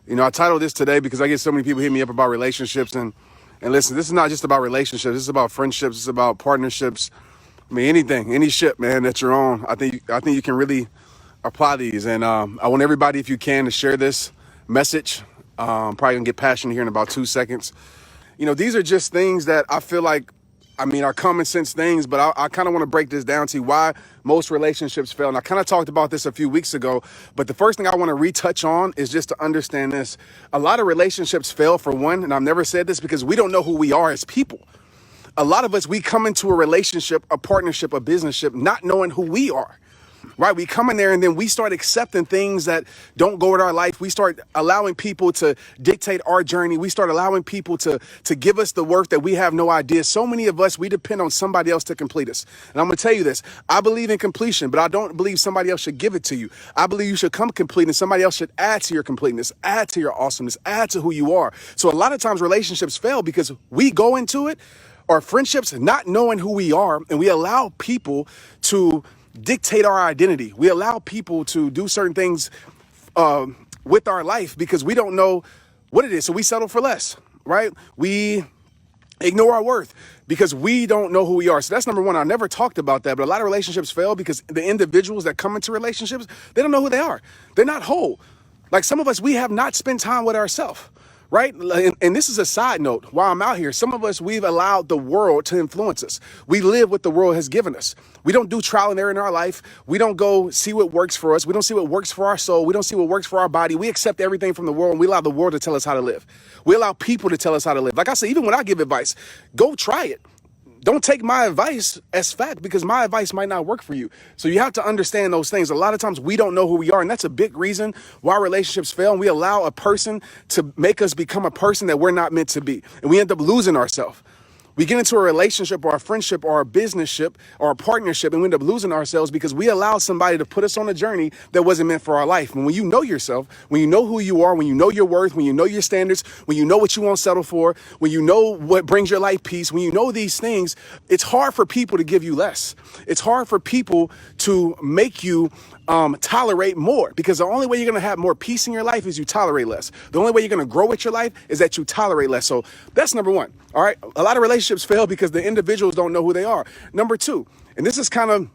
You know, I titled this today because I get so many people hit me up about relationships, and listen, this is not just about relationships. This is about friendships. It's about partnerships. I mean, anything, any ship, man, that you're on. I think you can really apply these. And I want everybody, if you can, to share this message. Probably gonna get passionate here in about 2 seconds. You know, these are just things that I feel like, I mean, are common sense things, but I kind of want to break this down to why most relationships fail. And I kind of talked about this a few weeks ago, but the first thing I want to retouch on is just to understand this. A lot of relationships fail, for one, and I've never said this, because we don't know who we are as people. A lot of us, we come into a relationship, a partnership, a businessship, not knowing who we are. Right? We come in there and then we start accepting things that don't go with our life. We start allowing people to dictate our journey. We start allowing people to give us the work that we have no idea. So many of us, we depend on somebody else to complete us. And I'm going to tell you this. I believe in completion, but I don't believe somebody else should give it to you. I believe you should come complete and somebody else should add to your completeness, add to your awesomeness, add to who you are. So a lot of times relationships fail because we go into it, or friendships, not knowing who we are, and we allow people to dictate our identity. We allow people to do certain things with our life because we don't know what it is. So we settle for less, right? We ignore our worth because we don't know who we are. So that's number one. I never talked about that, but a lot of relationships fail because the individuals that come into relationships, they don't know who they are. They're not whole. Like some of us, we have not spent time with ourselves. Right? And this is a side note. While I'm out here, some of us, we've allowed the world to influence us. We live what the world has given us. We don't do trial and error in our life. We don't go see what works for us. We don't see what works for our soul. We don't see what works for our body. We accept everything from the world, and we allow the world to tell us how to live. We allow people to tell us how to live. Like I said, even when I give advice, go try it. Don't take my advice as fact because my advice might not work for you. So you have to understand those things. A lot of times we don't know who we are, and that's a big reason why relationships fail. And we allow a person to make us become a person that we're not meant to be. And we end up losing ourselves. We get into a relationship or a friendship or a businessship or a partnership and we end up losing ourselves because we allow somebody to put us on a journey that wasn't meant for our life. And when you know yourself, when you know who you are, when you know your worth, when you know your standards, when you know what you won't settle for, when you know what brings your life peace, when you know these things, it's hard for people to give you less. It's hard for people to make you tolerate more, because the only way you're going to have more peace in your life is you tolerate less. The only way you're going to grow with your life is that you tolerate less. So that's number one. All right. A lot of relationships fail because the individuals don't know who they are. Number two, and this is kind of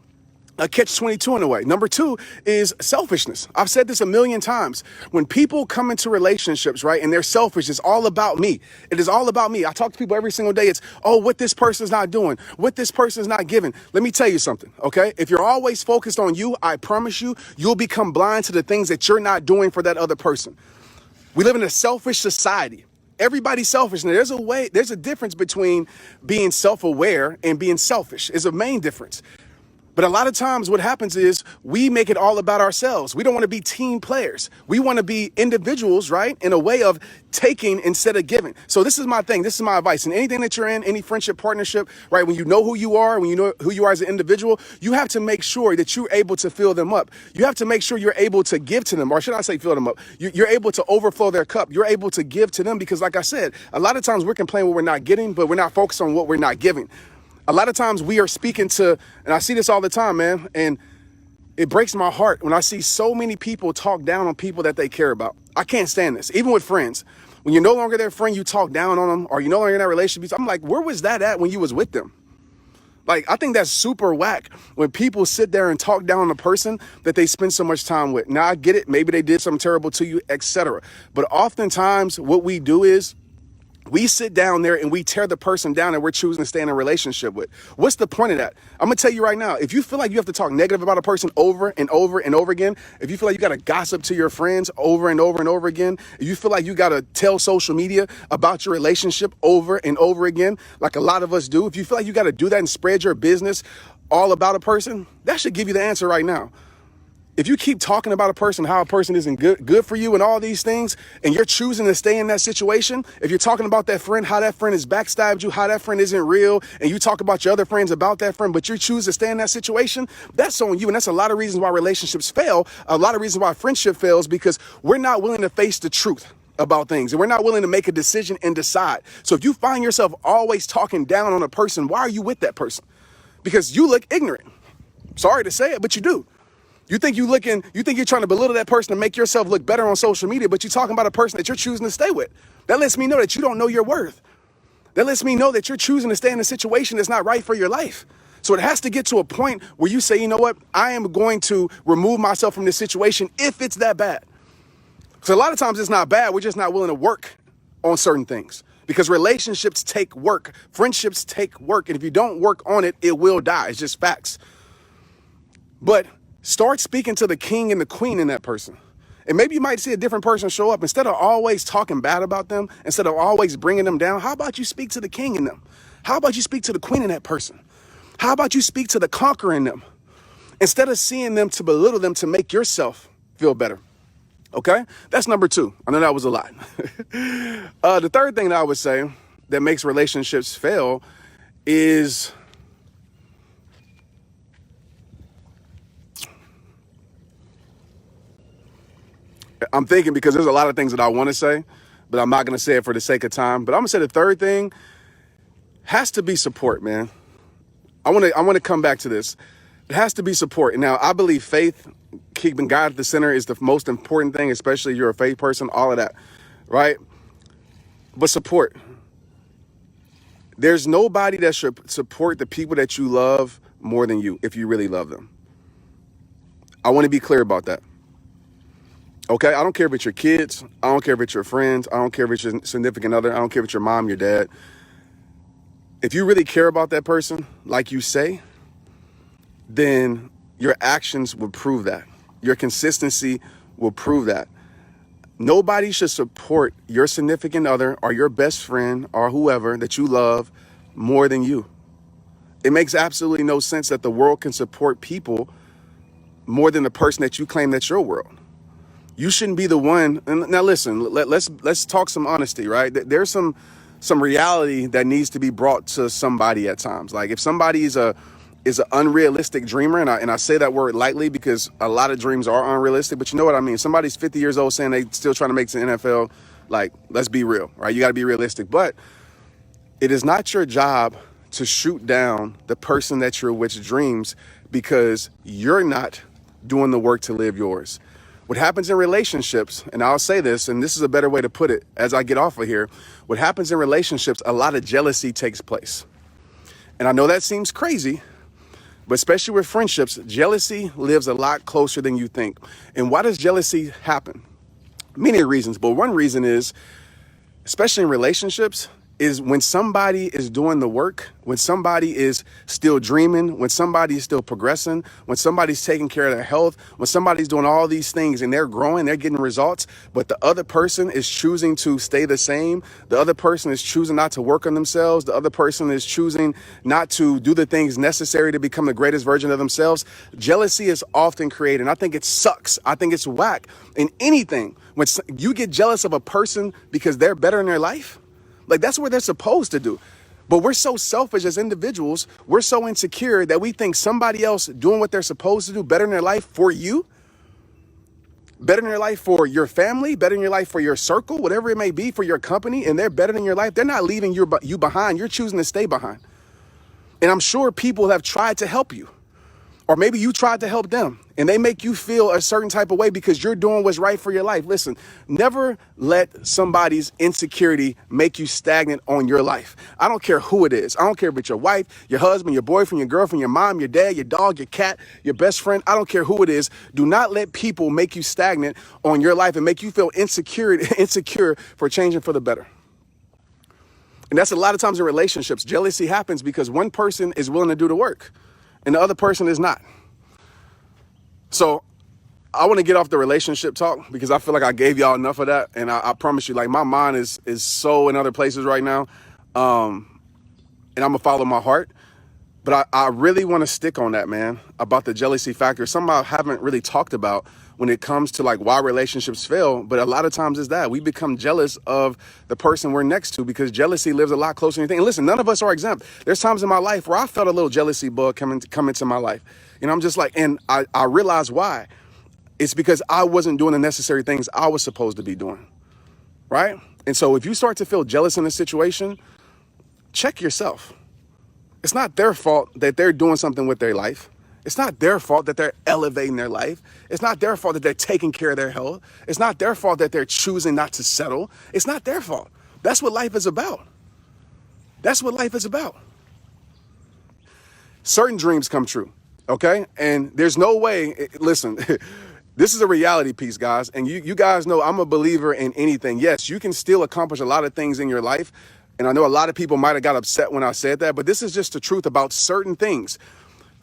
a catch-22 in a way. Number two is selfishness. I've said this a million times. When people come into relationships, right, and they're selfish, it's all about me. It is all about me. I talk to people every single day. It's, oh, what this person's not doing, what this person's not giving. Let me tell you something, okay? If you're always focused on you, I promise you, you'll become blind to the things that you're not doing for that other person. We live in a selfish society. Everybody's selfish. Now, there's a difference between being self-aware and being selfish. It's a main difference. But a lot of times what happens is we make it all about ourselves. We don't want to be team players. We want to be individuals, right? In a way of taking instead of giving. So this is my thing. This is my advice. And anything that you're in, any friendship, partnership, right? When you know who you are, when you know who you are as an individual, you have to make sure that you're able to fill them up. You have to make sure you're able to give to them, or should I say fill them up? You're able to overflow their cup. You're able to give to them because, like I said, a lot of times we're complaining what we're not getting, but we're not focused on what we're not giving. A lot of times we are speaking to, and I see this all the time, man, and it breaks my heart when I see so many people talk down on people that they care about. I can't stand this, even with friends. When you're no longer their friend, you talk down on them, or you're no longer in that relationship. I'm like, where was that at when you was with them? Like, I think that's super whack when people sit there and talk down on a person that they spend so much time with. Now, I get it. Maybe they did something terrible to you, etc. But oftentimes what we do is we sit down there and we tear the person down that we're choosing to stay in a relationship with. What's the point of that? I'm going to tell you right now, if you feel like you have to talk negative about a person over and over and over again, if you feel like you got to gossip to your friends over and over and over again, if you feel like you got to tell social media about your relationship over and over again, like a lot of us do, if you feel like you got to do that and spread your business all about a person, that should give you the answer right now. If you keep talking about a person, how a person isn't good for you and all these things, and you're choosing to stay in that situation, if you're talking about that friend, how that friend has backstabbed you, how that friend isn't real, and you talk about your other friends about that friend, but you choose to stay in that situation, that's on you. And that's a lot of reasons why relationships fail. A lot of reasons why friendship fails, because we're not willing to face the truth about things, and we're not willing to make a decision and decide. So if you find yourself always talking down on a person, why are you with that person? Because you look ignorant. Sorry to say it, but you do. You think you're trying to belittle that person to make yourself look better on social media, but you're talking about a person that you're choosing to stay with. That lets me know that you don't know your worth. That lets me know that you're choosing to stay in a situation that's not right for your life. So it has to get to a point where you say, you know what, I am going to remove myself from this situation if it's that bad. So a lot of times it's not bad. We're just not willing to work on certain things because relationships take work. Friendships take work. And if you don't work on it, it will die. It's just facts. But start speaking to the king and the queen in that person. And maybe you might see a different person show up. Instead of always talking bad about them, instead of always bringing them down, how about you speak to the king in them? How about you speak to the queen in that person? How about you speak to the conqueror in them? Instead of seeing them to belittle them to make yourself feel better. Okay? That's number 2. I know that was a lot. The third thing that I would say that makes relationships fail is I'm thinking because there's a lot of things that I want to say, but I'm not going to say it for the sake of time. But I'm going to say the third thing has to be support, man. I want to come back to this. It has to be support. And now I believe faith, keeping God at the center is the most important thing, especially if you're a faith person, all of that, right? But support. There's nobody that should support the people that you love more than you if you really love them. I want to be clear about that. Okay, I don't care if it's your kids. I don't care if it's your friends. I don't care if it's your significant other. I don't care if it's your mom, your dad. If you really care about that person, like you say, then your actions will prove that. Your consistency will prove that. Nobody should support your significant other or your best friend or whoever that you love more than you. It makes absolutely no sense that the world can support people more than the person that you claim that's your world. You shouldn't be the one. And now listen, let's talk some honesty, right? There's some reality that needs to be brought to somebody at times. Like if somebody is an unrealistic dreamer, and I say that word lightly because a lot of dreams are unrealistic, but you know what I mean? Somebody's 50 years old saying they still trying to make it to the NFL. Like, let's be real, right? You got to be realistic. But it is not your job to shoot down the person that you're with dreams because you're not doing the work to live yours. What happens in relationships, and I'll say this, and this is a better way to put it as I get off of here, what happens in relationships, a lot of jealousy takes place. And I know that seems crazy, but especially with friendships, jealousy lives a lot closer than you think. And why does jealousy happen? Many reasons, but one reason is, especially in relationships, is when somebody is doing the work, when somebody is still dreaming, when somebody is still progressing, when somebody's taking care of their health, when somebody's doing all these things and they're growing, they're getting results, but the other person is choosing to stay the same. The other person is choosing not to work on themselves. The other person is choosing not to do the things necessary to become the greatest version of themselves. Jealousy is often created. And I think it sucks. I think it's whack in anything. When you get jealous of a person because they're better in their life, like that's what they're supposed to do. But we're so selfish as individuals. We're so insecure that we think somebody else doing what they're supposed to do better in their life for you, better in your life for your family, better in your life for your circle, whatever it may be, for your company, and they're better in your life. They're not leaving you behind. You're choosing to stay behind. And I'm sure people have tried to help you. Or maybe you tried to help them and they make you feel a certain type of way because you're doing what's right for your life. Listen, never let somebody's insecurity make you stagnant on your life. I don't care who it is. I don't care if it's your wife, your husband, your boyfriend, your girlfriend, your mom, your dad, your dog, your cat, your best friend. I don't care who it is. Do not let people make you stagnant on your life and make you feel insecure for changing for the better. And that's a lot of times in relationships. Jealousy happens because one person is willing to do the work and the other person is not. So I want to get off the relationship talk because I feel like I gave y'all enough of that. And I promise you, like my mind is so in other places right now. And I'm going to follow my heart. But I really want to stick on that, man, about the jealousy factor. Something I haven't really talked about when it comes to like why relationships fail. But a lot of times is that we become jealous of the person we're next to because jealousy lives a lot closer than you think. And listen, none of us are exempt. There's times in my life where I felt a little jealousy bug come into my life. You know, I'm just like, and I realized why. It's because I wasn't doing the necessary things I was supposed to be doing. Right. And so if you start to feel jealous in a situation, check yourself. It's not their fault that they're doing something with their life. It's not their fault that they're elevating their life. It's not their fault that they're taking care of their health. It's not their fault that they're choosing not to settle. It's not their fault. That's what life is about. That's what life is about. Certain dreams come true, okay? And there's no way, listen, this is a reality piece, guys. And you guys know I'm a believer in anything. Yes, you can still accomplish a lot of things in your life. And I know a lot of people might have got upset when I said that, but this is just the truth about certain things.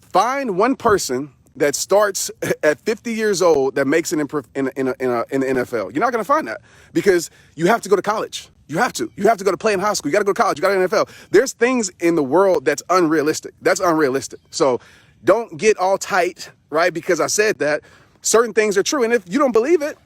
Find one person that starts at 50 years old that makes it in the NFL. You're not going to find that because you have to go to college. You have to go to play in high school. You got to go to college. You got to go to the NFL. There's things in the world that's unrealistic. That's unrealistic. So don't get all tight, right? Because I said that certain things are true. And if you don't believe it,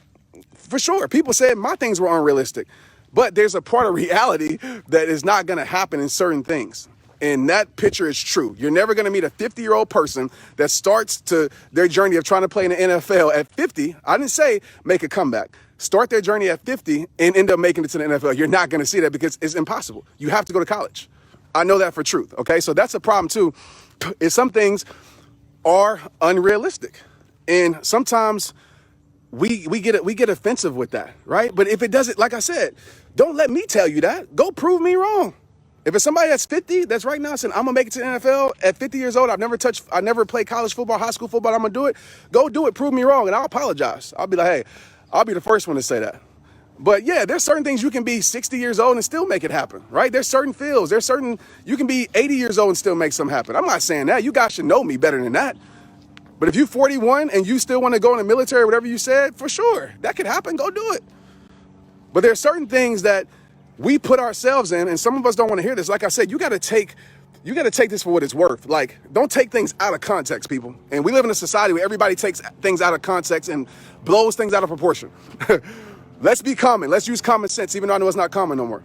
for sure, people said my things were unrealistic. But there's a part of reality that is not going to happen in certain things. And that picture is true. You're never going to meet a 50-year-old person that starts to their journey of trying to play in the NFL at 50. I didn't say make a comeback. Start their journey at 50 and end up making it to the NFL. You're not going to see that because it's impossible. You have to go to college. I know that for truth. Okay, so that's a problem too. Is some things are unrealistic, and sometimes we get offensive with that, right? But if it doesn't, like I said, don't let me tell you that. Go prove me wrong. If it's somebody that's 50, that's right now saying, I'm gonna make it to the NFL at 50 years old, I never played college football, high school football, I'm gonna do it. Go do it, prove me wrong, and I'll apologize. I'll be like, hey, I'll be the first one to say that. But yeah, there's certain things you can be 60 years old and still make it happen, right? There's certain fields, you can be 80 years old and still make something happen. I'm not saying that, you guys should know me better than that. But if you're 41 and you still wanna go in the military, whatever you said, for sure, that could happen, go do it. But there's certain things that we put ourselves in, and some of us don't want to hear this. Like I said, you got to take this for what it's worth. Like, don't take things out of context, people. And we live in a society where everybody takes things out of context and blows things out of proportion. Let's be common. Let's use common sense, even though I know it's not common no more.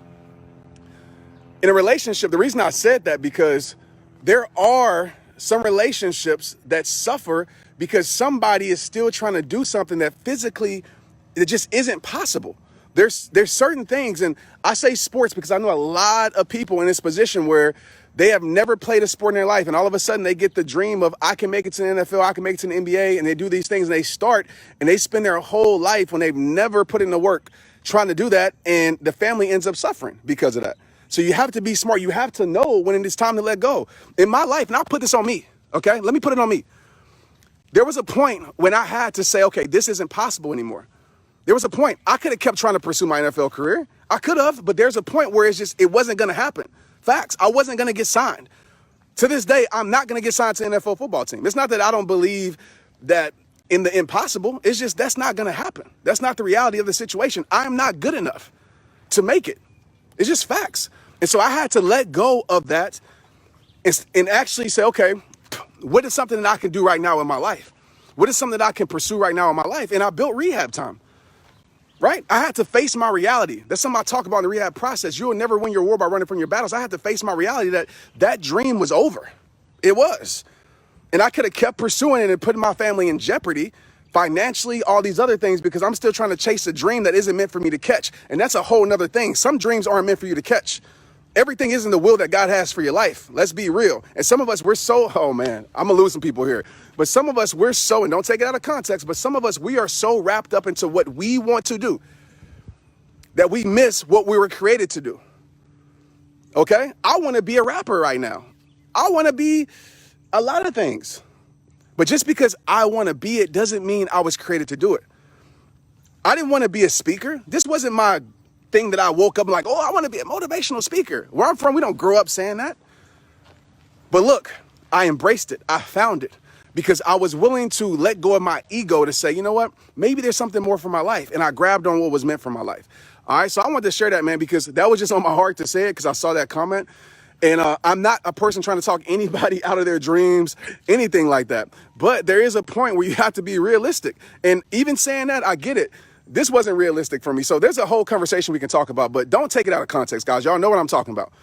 In a relationship, the reason I said that because there are some relationships that suffer because somebody is still trying to do something that physically it just isn't possible. There's certain things, and I say sports because I know a lot of people in this position where they have never played a sport in their life, and all of a sudden they get the dream of I can make it to the NFL, I can make it to the NBA, and they do these things, and they start, and they spend their whole life when they've never put in the work trying to do that, and the family ends up suffering because of that. So you have to be smart. You have to know when it is time to let go. In my life, and I'll put this on me, okay? Let me put it on me. There was a point when I had to say, okay, this isn't possible anymore. There was a point. I could have kept trying to pursue my NFL career. I could have, but there's a point where it wasn't going to happen. Facts. I wasn't going to get signed. To this day, I'm not going to get signed to an NFL football team. It's not that I don't believe that in the impossible. It's just that's not going to happen. That's not the reality of the situation. I'm not good enough to make it. It's just facts. And so I had to let go of that and actually say, okay, what is something that I can do right now in my life? What is something that I can pursue right now in my life? And I built RehabTime. Right? I had to face my reality. That's something I talk about in the rehab process. You will never win your war by running from your battles. I had to face my reality that dream was over. It was. And I could have kept pursuing it and putting my family in jeopardy financially, all these other things, because I'm still trying to chase a dream that isn't meant for me to catch. And that's a whole nother thing. Some dreams aren't meant for you to catch. Everything isn't the will that God has for your life. Let's be real. And some of us, oh man, I'm going to lose some people here. But some of us, and don't take it out of context, but some of us, we are so wrapped up into what we want to do that we miss what we were created to do. Okay? I want to be a rapper right now. I want to be a lot of things. But just because I want to be it doesn't mean I was created to do it. I didn't want to be a speaker. This wasn't my thing that I woke up like, I want to be a motivational speaker. Where I'm from, we don't grow up saying that. But look, I embraced it. I found it because I was willing to let go of my ego to say, you know what, maybe there's something more for my life. And I grabbed on what was meant for my life. All right. So I wanted to share that, man, because that was just on my heart to say it because I saw that comment. And I'm not a person trying to talk anybody out of their dreams, anything like that. But there is a point where you have to be realistic. And even saying that, I get it. This wasn't realistic for me. So there's a whole conversation we can talk about, but don't take it out of context, guys. Y'all know what I'm talking about.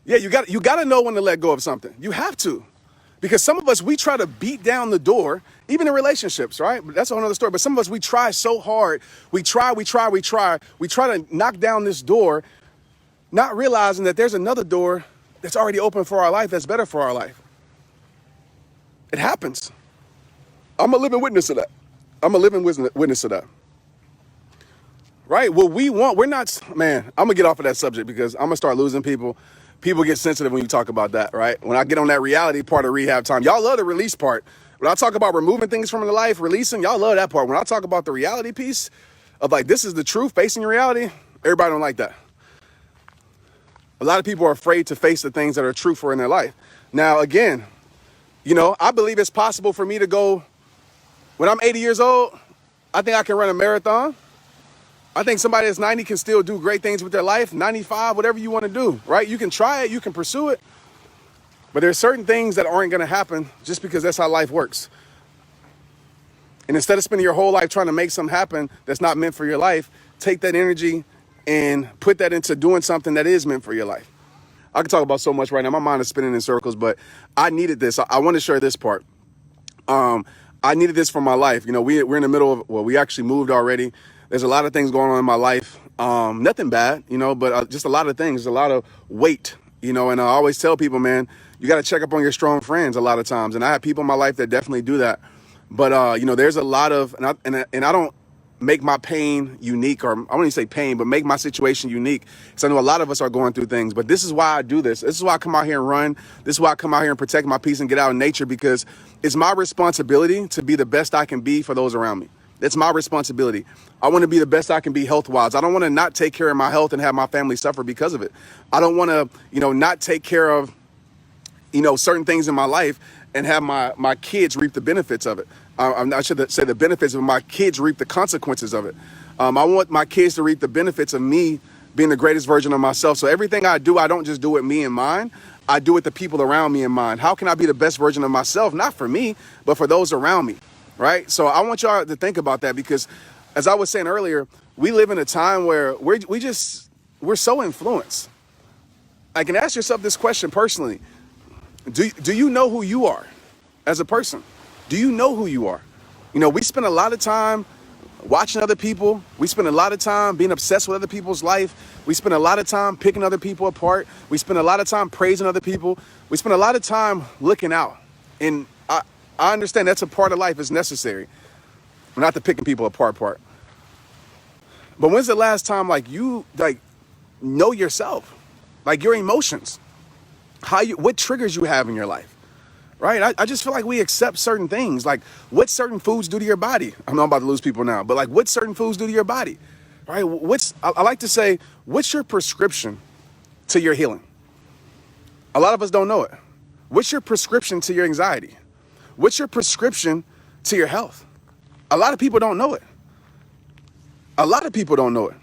Yeah, you got to know when to let go of something. You have to. Because some of us, we try to beat down the door, even in relationships, right? That's a whole other story. But some of us, we try so hard. We try to knock down this door, not realizing that there's another door that's already open for our life, that's better for our life. It happens. I'm a living witness of that. I'm a living witness of that. Right? What we want, we're not, man, I'm going to get off of that subject because I'm going to start losing people. People get sensitive when you talk about that, right? When I get on that reality part of rehab time, y'all love the release part. When I talk about removing things from the life, releasing, y'all love that part. When I talk about the reality piece of like, this is the truth, facing your reality, everybody don't like that. A lot of people are afraid to face the things that are true for in their life. Now, again, you know, I believe it's possible for me to go, when I'm 80 years old, I think I can run a marathon. I think somebody that's 90 can still do great things with their life, 95, whatever you want to do, right? You can try it, you can pursue it, but there's certain things that aren't going to happen just because that's how life works. And instead of spending your whole life trying to make something happen that's not meant for your life, take that energy and put that into doing something that is meant for your life. I can talk about so much right now. My mind is spinning in circles, but I needed this. I want to share this part. I needed this for my life. You know, we're in the middle of, well, we actually moved already. There's a lot of things going on in my life. Nothing bad, you know, but just a lot of things, a lot of weight, you know, and I always tell people, man, you got to check up on your strong friends a lot of times. And I have people in my life that definitely do that. But, you know, there's a lot of, and I don't make my pain unique, or I wouldn't even say pain, but make my situation unique. Because I know a lot of us are going through things, but this is why I do this. This is why I come out here and run. This is why I come out here and protect my peace and get out in nature, because it's my responsibility to be the best I can be for those around me. It's my responsibility. I want to be the best I can be health-wise. I don't want to not take care of my health and have my family suffer because of it. I don't want to, you know, not take care of, you know, certain things in my life and have my kids reap the benefits of it. I should say the benefits of my kids reap the consequences of it. I want my kids to reap the benefits of me being the greatest version of myself. So everything I do, I don't just do it me in mind. I do it the people around me in mind. How can I be the best version of myself? Not for me, but for those around me, right? So I want y'all to think about that, because as I was saying earlier, we live in a time where we're so influenced. I can ask yourself this question personally. Do you know who you are as a person? Do you know who you are? You know, we spend a lot of time watching other people. We spend a lot of time being obsessed with other people's life. We spend a lot of time picking other people apart. We spend a lot of time praising other people. We spend a lot of time looking out. And I understand that's a part of life, is necessary. Not the picking people apart part. But when's the last time you know yourself? Like your emotions. What triggers you have in your life? Right? I just feel like we accept certain things, like what certain foods do to your body. I know I'm about to lose people now, but like what certain foods do to your body, right? I like to say, what's your prescription to your healing? A lot of us don't know it. What's your prescription to your anxiety? What's your prescription to your health? A lot of people don't know it. A lot of people don't know it.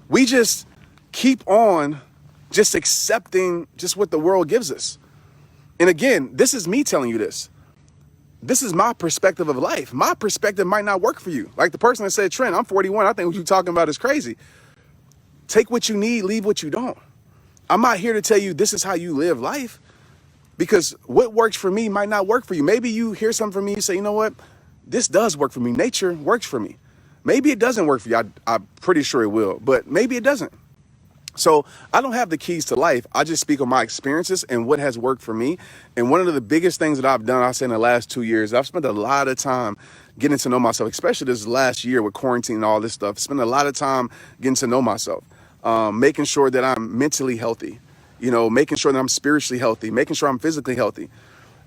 We just keep on just accepting just what the world gives us. And again, this is me telling you this. This is my perspective of life. My perspective might not work for you. Like the person that said, Trent, I'm 41. I think what you're talking about is crazy. Take what you need, leave what you don't. I'm not here to tell you this is how you live life, because what works for me might not work for you. Maybe you hear something from me, you say, you know what? This does work for me. Nature works for me. Maybe it doesn't work for you. I'm pretty sure it will, but maybe it doesn't. So I don't have the keys to life. I just speak on my experiences and what has worked for me. And one of the biggest things that I've done, I say in the last 2 years, I've spent a lot of time getting to know myself, especially this last year with quarantine and all this stuff. Spent a lot of time getting to know myself, making sure that I'm mentally healthy, you know, making sure that I'm spiritually healthy, making sure I'm physically healthy.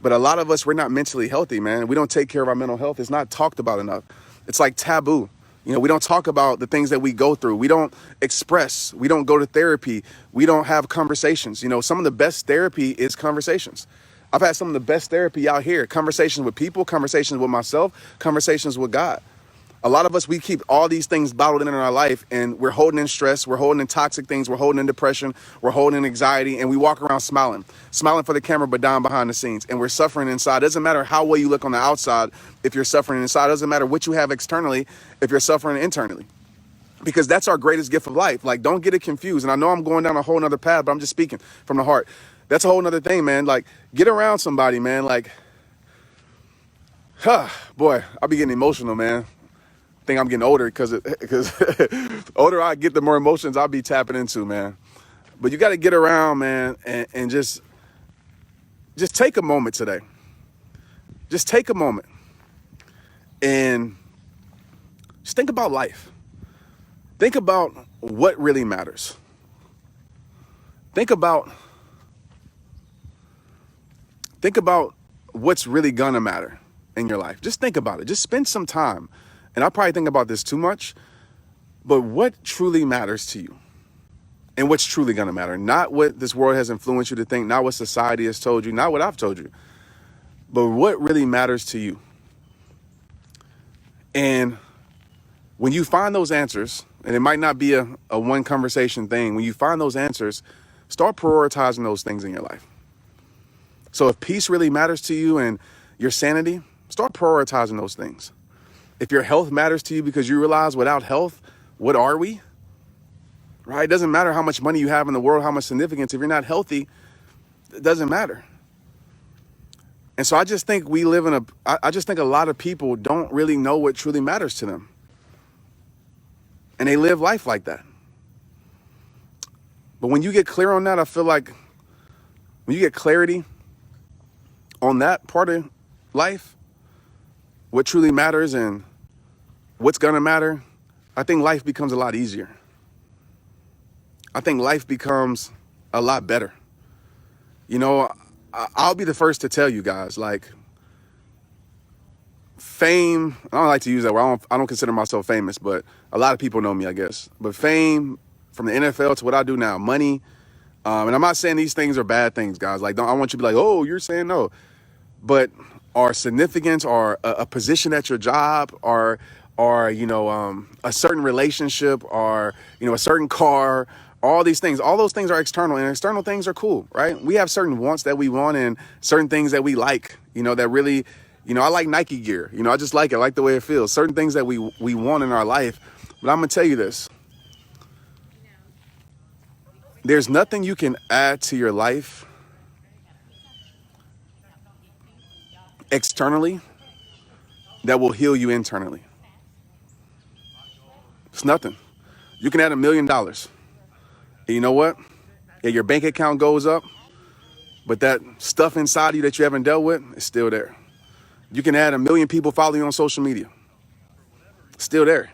But a lot of us, we're not mentally healthy, man. We don't take care of our mental health. It's not talked about enough. It's like taboo. You know, we don't talk about the things that we go through. We don't express. We don't go to therapy. We don't have conversations. You know, some of the best therapy is conversations. I've had some of the best therapy out here. Conversations with people, conversations with myself, conversations with God. A lot of us, we keep all these things bottled in our life, and we're holding in stress. We're holding in toxic things. We're holding in depression. We're holding in anxiety, and we walk around smiling for the camera, but down behind the scenes. And we're suffering inside. It doesn't matter how well you look on the outside if you're suffering inside. It doesn't matter what you have externally if you're suffering internally. Because that's our greatest gift of life. Like, don't get it confused. And I know I'm going down a whole nother path, but I'm just speaking from the heart. That's a whole nother thing, man. Like, get around somebody, man. Like, boy, I'll be getting emotional, man. I think I'm getting older because the older I get, the more emotions I'll be tapping into, man. But you got to get around, man, and just just take a moment today. Just take a moment and just think about life. Think about what really matters. Think about what's really gonna matter in your life. Just think about it. Just spend some time. And I probably think about this too much, but what truly matters to you and what's truly gonna matter? Not what this world has influenced you to think, not what society has told you, not what I've told you, but what really matters to you. And when you find those answers, and it might not be a one conversation thing, when you find those answers, start prioritizing those things in your life. So if peace really matters to you and your sanity, start prioritizing those things. If your health matters to you because you realize without health, what are we? Right? It doesn't matter how much money you have in the world, how much significance. If you're not healthy, it doesn't matter. And so I just think I just think a lot of people don't really know what truly matters to them. And they live life like that. But when you get clear on that, I feel like when you get clarity on that part of life, what truly matters and what's gonna matter, I think life becomes a lot easier. I think life becomes a lot better. You know, I'll be the first to tell you guys, like, fame, I don't like to use that word. I don't consider myself famous, but a lot of people know me, I guess. But fame, from the NFL to what I do now, money, and I'm not saying these things are bad things, guys. Like, I want you to be like, oh, you're saying no. But our significance, or a position at your job, or a certain relationship, or a certain car, all these things, all those things are external, and external things are cool, right? We have certain wants that we want and certain things that we like, that really, I like Nike gear. I just like it. I like the way it feels. Certain things that we want in our life. But I'm going to tell you this. There's nothing you can add to your life externally that will heal you internally. It's nothing. You can add $1 million. And you know what? Yeah, your bank account goes up, but that stuff inside of you that you haven't dealt with is still there. You can add 1 million people following you on social media. Still there.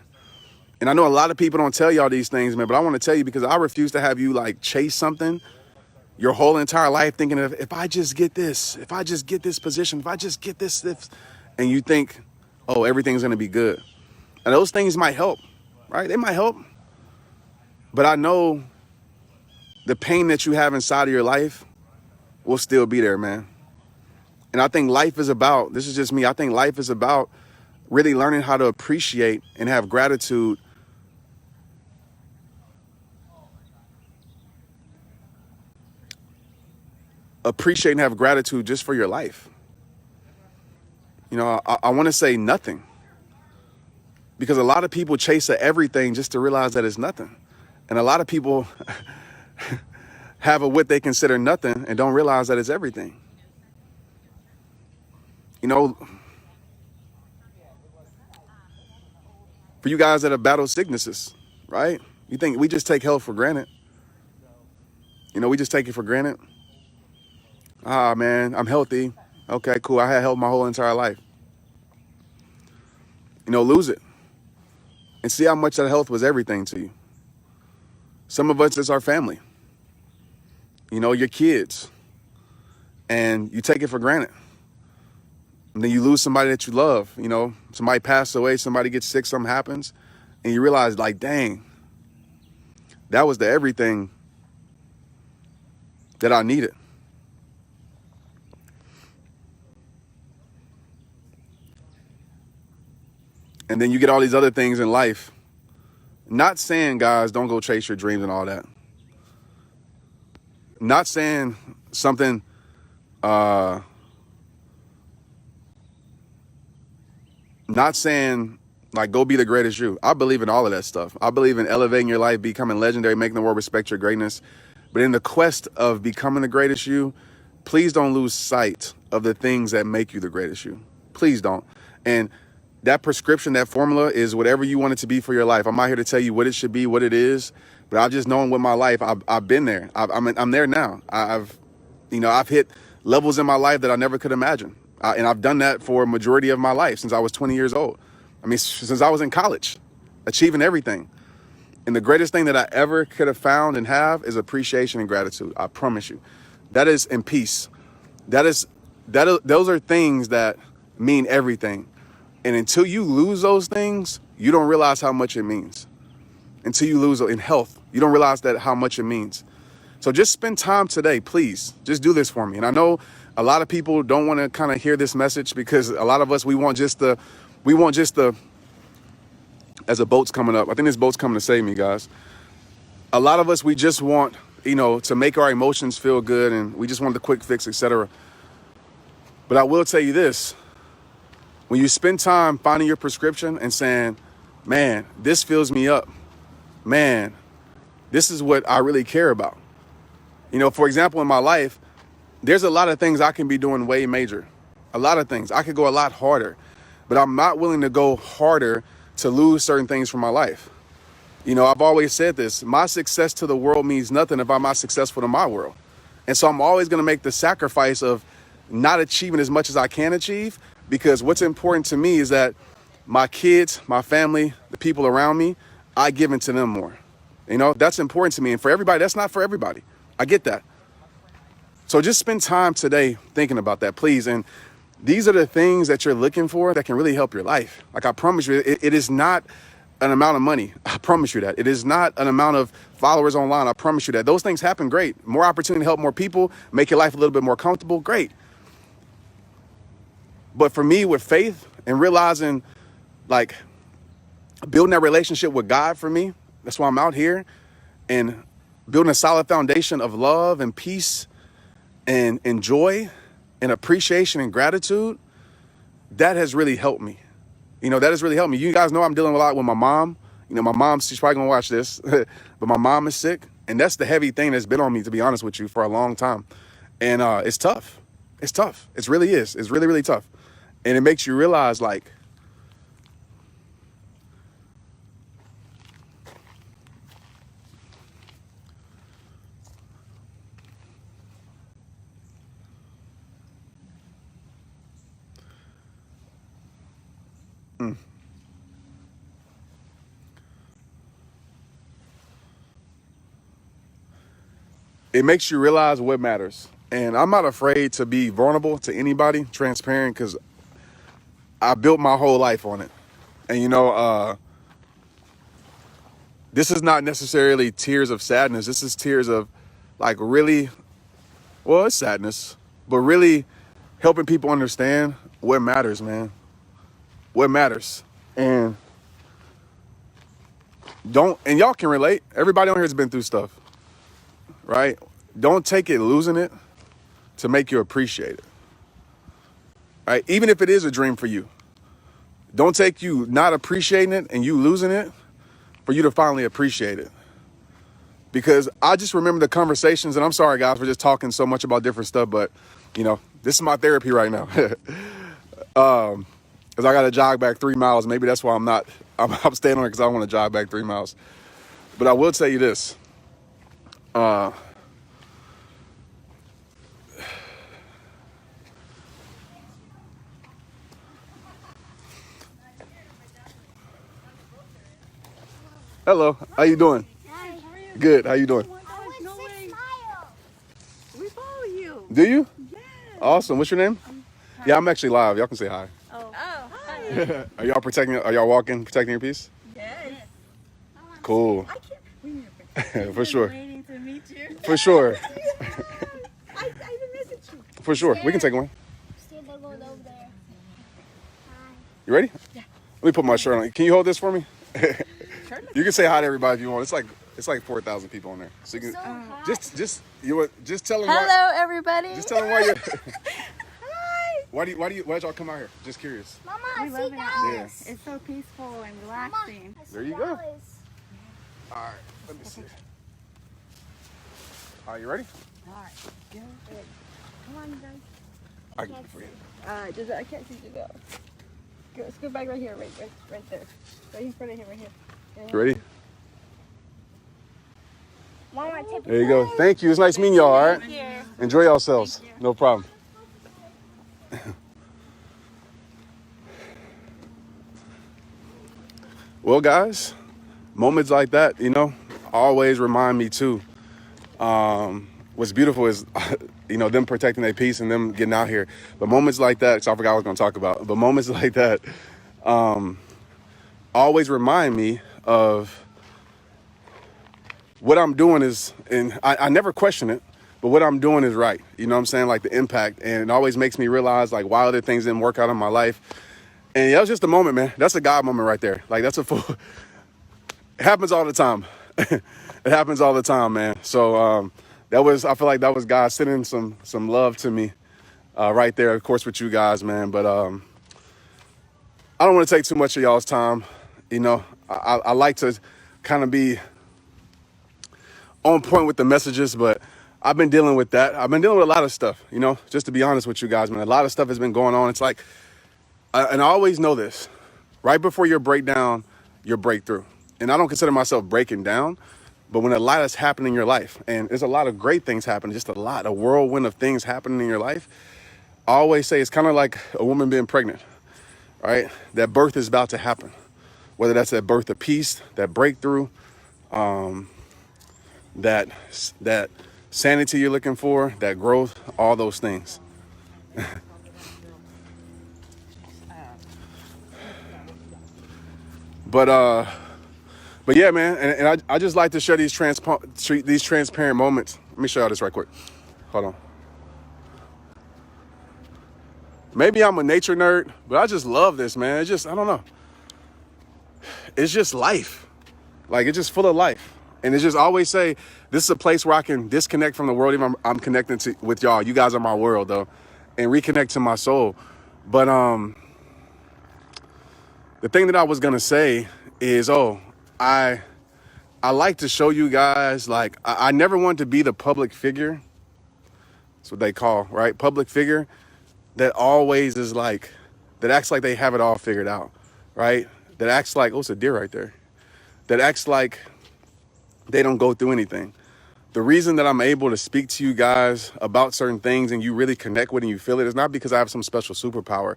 And I know a lot of people don't tell y'all these things, man, but I want to tell you, because I refuse to have you chase something your whole entire life thinking of, if I just get this, if I just get this position, if I just get this, and you think, oh, everything's going to be good. And those things might help, right? They might help. But I know the pain that you have inside of your life will still be there, man. And I think life is about, this is just me, I think life is about really learning how to appreciate and have gratitude and have gratitude just for your life. I want to say nothing, because a lot of people chase everything just to realize that it's nothing. And a lot of people have what they consider nothing and don't realize that it's everything. For you guys that have battled sicknesses, right? You think we just take health for granted. We just take it for granted. Ah, man, I'm healthy. Okay, cool. I had health my whole entire life. Lose it and see how much that health was everything to you. Some of us, it's our family, your kids, and you take it for granted. And then you lose somebody that you love, somebody passed away, somebody gets sick, something happens, and you realize, dang, that was the everything that I needed. And then you get all these other things in life. Not saying, guys, don't go chase your dreams and all that. Not saying something, not saying go be the greatest you. I believe in all of that stuff. I believe in elevating your life, becoming legendary, making the world respect your greatness. But in the quest of becoming the greatest you, please don't lose sight of the things that make you the greatest you. Please don't. And that prescription, that formula is whatever you want it to be for your life. I'm not here to tell you what it should be, what it is, but I've just known with my life, I've been there. I'm there now. I've hit levels in my life that I never could imagine. And I've done that for a majority of my life since I was 20 years old. I mean, since I was in college, achieving everything. And the greatest thing that I ever could have found and have is appreciation and gratitude. I promise you. That is in peace. Those are things that mean everything. And until you lose those things, you don't realize how much it means. Until you lose in health, you don't realize that how much it means. So just spend time today, please. Just do this for me. And I know a lot of people don't want to kind of hear this message because a lot of us, we want just the, as a boat's coming up. I think this boat's coming to save me, guys. A lot of us, we just want, to make our emotions feel good, and we just want the quick fix, etc. But I will tell you this. When you spend time finding your prescription and saying, man, this fills me up. Man, this is what I really care about. For example, in my life, there's a lot of things I can be doing way major. A lot of things. I could go a lot harder, but I'm not willing to go harder to lose certain things from my life. I've always said this. My success to the world means nothing if I'm not successful to my world. And so I'm always going to make the sacrifice of not achieving as much as I can achieve, because what's important to me is that my kids, my family, the people around me, I give into them more. That's important to me. And for everybody, that's not for everybody. I get that. So just spend time today thinking about that, please. And these are the things that you're looking for that can really help your life. Like I promise you, it is not an amount of money. I promise you that. It is not an amount of followers online. I promise you that. Those things happen, great. More opportunity to help more people, make your life a little bit more comfortable, great. But for me, with faith and realizing, like, building that relationship with God for me, that's why I'm out here, and building a solid foundation of love and peace and joy and appreciation and gratitude, that has really helped me. That has really helped me. You guys know I'm dealing a lot with my mom. My mom, she's probably gonna watch this, but my mom is sick. And that's the heavy thing that's been on me, to be honest with you, for a long time. And it's tough. It's tough. It really is. It's really, really tough. And it makes you realize, like, it makes you realize what matters. And I'm not afraid to be vulnerable to anybody, transparent, because I built my whole life on it. And, this is not necessarily tears of sadness. This is tears of, like, really, well, it's sadness, but really helping people understand what matters, man. What matters. And y'all can relate. Everybody on here has been through stuff, right? Don't take it losing it to make you appreciate it, right? Even if it is a dream for you, don't take you not appreciating it and you losing it for you to finally appreciate it. Because I just remember the conversations, and I'm sorry, guys, for just talking so much about different stuff, but, this is my therapy right now. Because I got to jog back 3 miles. Maybe that's why I'm staying on it, because I want to jog back 3 miles. But I will tell you this. Hello, how you doing? Hi, how are you? Good, how you doing? No way. We follow you. Do you? Yes. Awesome, what's your name? Yeah, I'm actually live. Y'all can say hi. Oh, hi. Are y'all walking, protecting your peace? Yes. Cool. I can't. We need to protect. For sure. Waiting to meet you. For sure. I even messaged you. For sure. We can take one. You ready? Yeah. Let me put my shirt on. Can you hold this for me? Sure. You can say hi to everybody if you want. It's like 4,000 people on there. So you can just tell them. Hello, everybody. Just tell them why you're. Hi. Why'd y'all come out here? Just curious. Mama, We see love it. guys. It's so peaceful and relaxing. There you go. All right. Let me see. Are you ready? All right. Go. Come on, guys. I can for you. I can't see you go. Go, scoot back right here, right there. Right in front of him, right here. You ready? Mama, take There you go. Thank you. It's nice meeting y'all. All right. here. Enjoy yourselves. Thank you. No problem. Well, guys, moments like that, always remind me too. What's beautiful is, them protecting their peace and them getting out here. But moments like that, because I forgot what I was going to talk about, but moments like that always remind me of what I'm doing is, and I never question it, but what I'm doing is right. You know what I'm saying? Like the impact. And it always makes me realize like why other things didn't work out in my life. And that was just a moment, man. That's a God moment right there. Like that's a full, it happens all the time. It happens all the time, man. So I feel like that was God sending some love to me right there, of course, with you guys, man. But I don't want to take too much of y'all's time. I like to kind of be on point with the messages, but I've been dealing with that. I've been dealing with a lot of stuff, just to be honest with you guys, man. A lot of stuff has been going on. It's like, and I always know this, right before your breakdown, your breakthrough. And I don't consider myself breaking down, but when a lot is happening in your life, and there's a lot of great things happening, just a whirlwind of things happening in your life, I always say it's kind of like a woman being pregnant, right? That birth is about to happen, whether that's that birth of peace, that breakthrough, that sanity you're looking for, that growth, all those things. But yeah, man, and I just like to share these transparent moments. Let me show y'all this right quick. Hold on. Maybe I'm a nature nerd, but I just love this, man. It's just, I don't know. It's just life. Like, it's just full of life. And it's just always say, this is a place where I can disconnect from the world. Even I'm connecting with y'all. You guys are my world, though. And reconnect to my soul. But the thing that I was going to say is, I like to show you guys, like, I never want to be the public figure. That's what they call, right? Public figure that always is like, that acts like they have it all figured out, right? That acts like, it's a deer right there. That acts like they don't go through anything. The reason that I'm able to speak to you guys about certain things and you really connect with it and you feel it is not because I have some special superpower.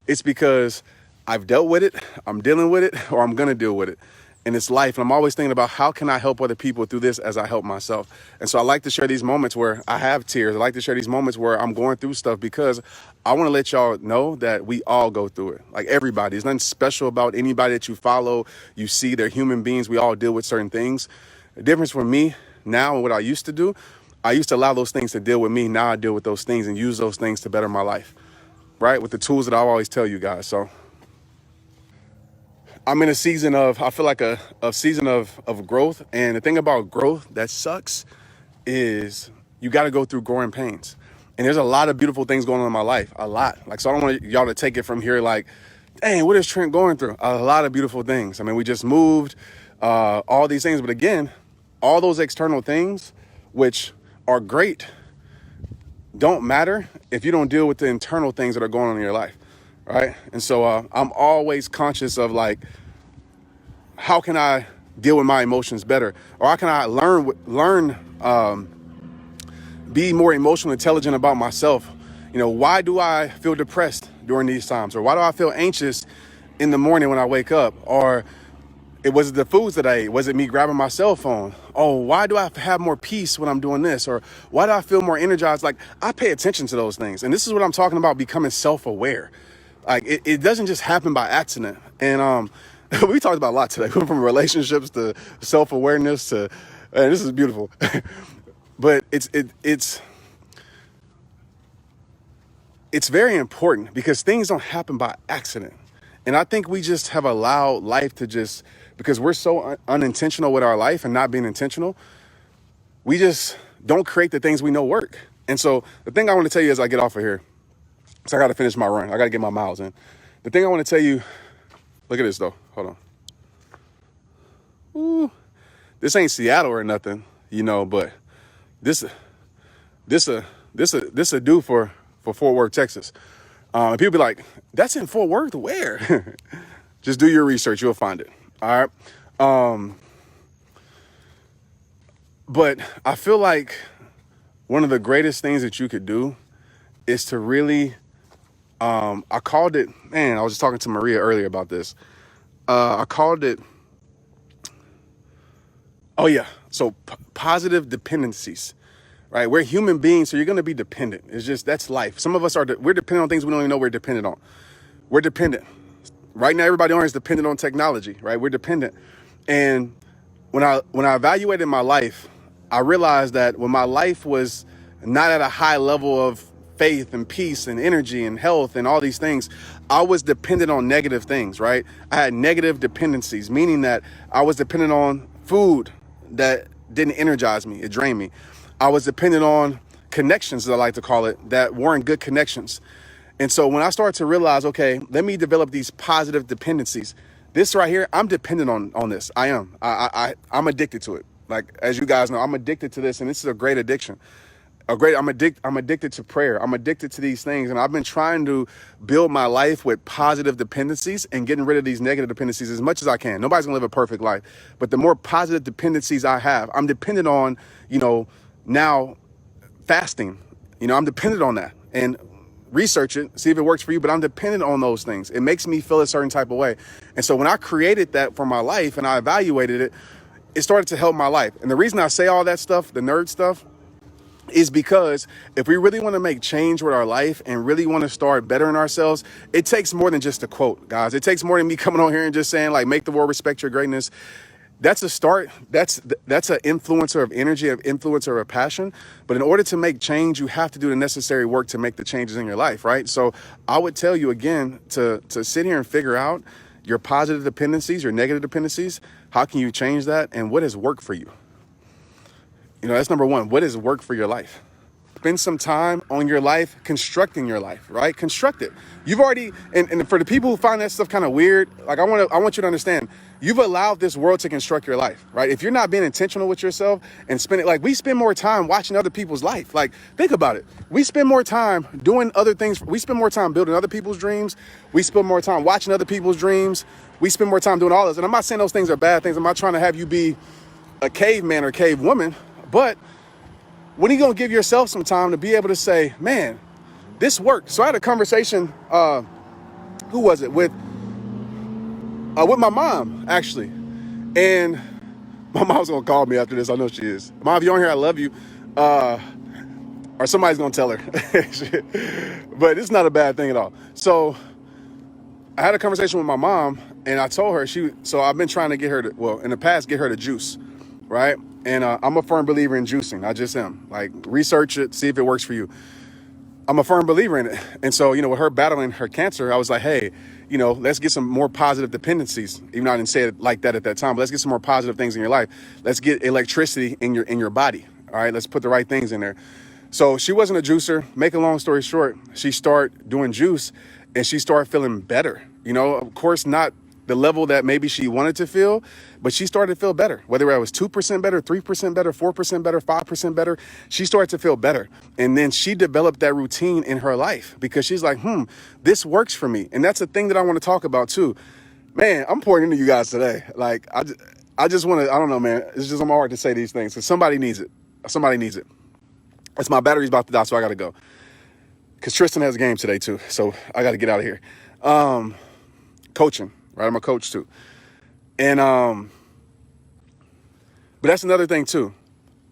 It's because I've dealt with it, I'm dealing with it, or I'm going to deal with it. And it's life. And I'm always thinking about how can I help other people through this as I help myself. And so I like to share these moments where I have tears. I like to share these moments where I'm going through stuff because I want to let y'all know that we all go through it. Like everybody. There's nothing special about anybody that you follow. You see, they're human beings. We all deal with certain things. The difference for me now and what I used to do, I used to allow those things to deal with me. Now I deal with those things and use those things to better my life, right? With the tools that I always tell you guys. So I'm in a season of, I feel like a season of growth. And the thing about growth that sucks is you got to go through growing pains. And there's a lot of beautiful things going on in my life, a lot. Like, so I don't want y'all to take it from here like, dang, what is Trent going through? A lot of beautiful things. I mean, we just moved, all these things. But again, all those external things, which are great, don't matter if you don't deal with the internal things that are going on in your life. Right. And so I'm always conscious of like, how can I deal with my emotions better? Or how can I learn, be more emotionally intelligent about myself? Why do I feel depressed during these times? Or why do I feel anxious in the morning when I wake up? Or was it the foods that I ate? Was it me grabbing my cell phone? Why do I have more peace when I'm doing this? Or why do I feel more energized? Like, I pay attention to those things. And this is what I'm talking about, becoming self-aware. Like, it doesn't just happen by accident. And we talked about a lot today. We went from relationships to self-awareness to, and this is beautiful. But it's very important because things don't happen by accident. And I think we just have allowed life to just, because we're so unintentional with our life and not being intentional, we just don't create the things we know work. And so the thing I want to tell you as I get off of here, so I got to finish my run. I got to get my miles in. The thing I want to tell you, look at this though. Hold on. Ooh, this ain't Seattle or nothing, but this a do for Fort Worth, Texas. And people be like, that's in Fort Worth? Where? Just do your research. You'll find it. All right. But I feel like one of the greatest things that you could do is to really, I called it, man, I was just talking to Maria earlier about this. I called it, oh yeah, so positive dependencies, right? We're human beings, so you're going to be dependent. It's just, that's life. Some of us we're dependent on things we don't even know we're dependent on. We're dependent. Right now, everybody on here is dependent on technology, right? We're dependent. And when I evaluated my life, I realized that when my life was not at a high level of faith and peace and energy and health and all these things, I was dependent on negative things, right? I had negative dependencies, meaning that I was dependent on food that didn't energize me. It drained me. I was dependent on connections, as I like to call it, that weren't good connections. And so when I started to realize, okay, let me develop these positive dependencies. This right here, I'm dependent on this. I am. I'm addicted to it. Like, as you guys know, I'm addicted to this, and this is a great addiction. I'm addicted to prayer. I'm addicted to these things. And I've been trying to build my life with positive dependencies and getting rid of these negative dependencies as much as I can. Nobody's gonna live a perfect life. But the more positive dependencies I have, I'm dependent on, now fasting. I'm dependent on that. And research it, see if it works for you, but I'm dependent on those things. It makes me feel a certain type of way. And so when I created that for my life and I evaluated it, it started to help my life. And the reason I say all that stuff, the nerd stuff, is because if we really want to make change with our life and really want to start bettering ourselves, it takes more than just a quote, guys. It takes more than me coming on here and just saying, like, make the world respect your greatness. That's a start. That's an influencer of energy, an influencer of passion. But in order to make change, you have to do the necessary work to make the changes in your life, right? So I would tell you again to sit here and figure out your positive dependencies, your negative dependencies. How can you change that? And what has worked for you? That's number one. What has worked for your life? Spend some time on your life, constructing your life, right? Construct it. You've already, and for the people who find that stuff kind of weird, like I want you to understand, you've allowed this world to construct your life, right? If you're not being intentional with yourself and we spend more time watching other people's life. Like, think about it. We spend more time doing other things. We spend more time building other people's dreams. We spend more time watching other people's dreams. We spend more time doing all this. And I'm not saying those things are bad things. I'm not trying to have you be a caveman or cavewoman, but when are you going to give yourself some time to be able to say, man, this worked? So I had a conversation, who was it? With my mom, actually. And my mom's going to call me after this. I know she is. Mom, if you're on here, I love you. Or somebody's going to tell her. But it's not a bad thing at all. So I had a conversation with my mom, and I told her, so I've been trying to get her in the past, get her to juice, right? And I'm a firm believer in juicing. I just am. Like, research it, see if it works for you. I'm a firm believer in it. And so, with her battling her cancer, I was like, hey, let's get some more positive dependencies. Even though I didn't say it like that at that time, but let's get some more positive things in your life. Let's get electricity in your body. All right, let's put the right things in there. So she wasn't a juicer. Make a long story short, she started doing juice and she started feeling better. Of course, not the level that maybe she wanted to feel, but she started to feel better. Whether it was 2% better, 3% better, 4% better, 5% better, she started to feel better. And then she developed that routine in her life because she's like, this works for me. And that's a thing that I want to talk about too. Man, I'm pouring into you guys today. Like, I just want to, I don't know, man. It's just on my heart to say these things because somebody needs it. Somebody needs it. It's my battery's about to die, so I got to go. Because Tristan has a game today too, so I got to get out of here. Coaching. Right, I'm a coach too. And but that's another thing too.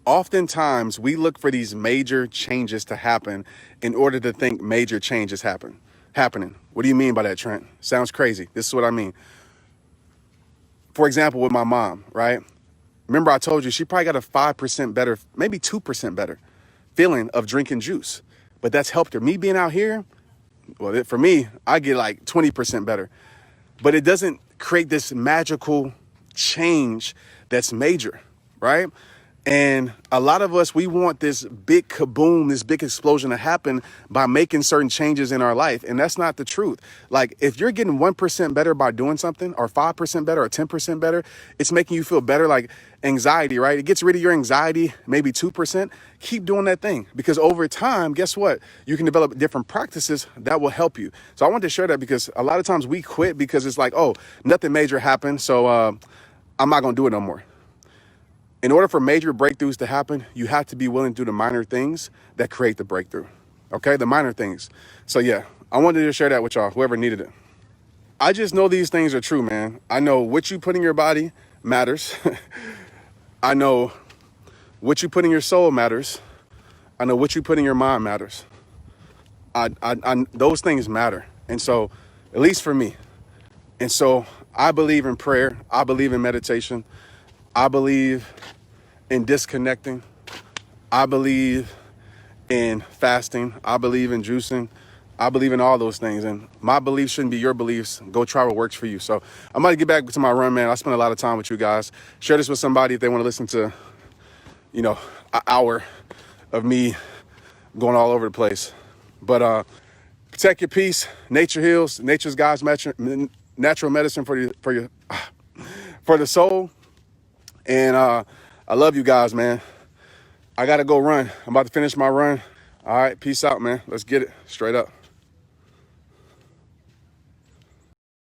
Oftentimes we look for these major changes to happen in order to think major changes happening. What do you mean by that, Trent? Sounds crazy. This is what I mean. For example, with my mom, right? Remember I told you she probably got a 5% better, maybe 2% better feeling of drinking juice. But that's helped her. Me being out here, well, for me, I get like 20% better. But it doesn't create this magical change that's major, right? And a lot of us, we want this big kaboom, this big explosion to happen by making certain changes in our life. And that's not the truth. Like, if you're getting 1% better by doing something, or 5% better, or 10% better, it's making you feel better. Like anxiety, right? It gets rid of your anxiety, maybe 2%. Keep doing that thing, because over time, guess what? You can develop different practices that will help you. So I wanted to share that because a lot of times we quit because it's like, oh, nothing major happened, so I'm not going to do it no more. In order for major breakthroughs to happen, you have to be willing to do the minor things that create the breakthrough. Okay, the minor things. So yeah, I wanted to share that with y'all, whoever needed it. I just know these things are true, man. I know what you put in your body matters. I know what you put in your soul matters. I know what you put in your mind matters. Those things matter. And so, at least for me. And so, I believe in prayer. I believe in meditation. I believe in disconnecting. I believe in fasting. I believe in juicing. I believe in all those things. And my beliefs shouldn't be your beliefs. Go try what works for you. So I'm going to get back to my run, man. I spent a lot of time with you guys. Share this with somebody if they want to listen to, an hour of me going all over the place. But protect your peace. Nature heals. Nature's God's natural medicine for the soul. And I love you guys, man. I got to go run. I'm about to finish my run. All right, peace out, man. Let's get it straight up.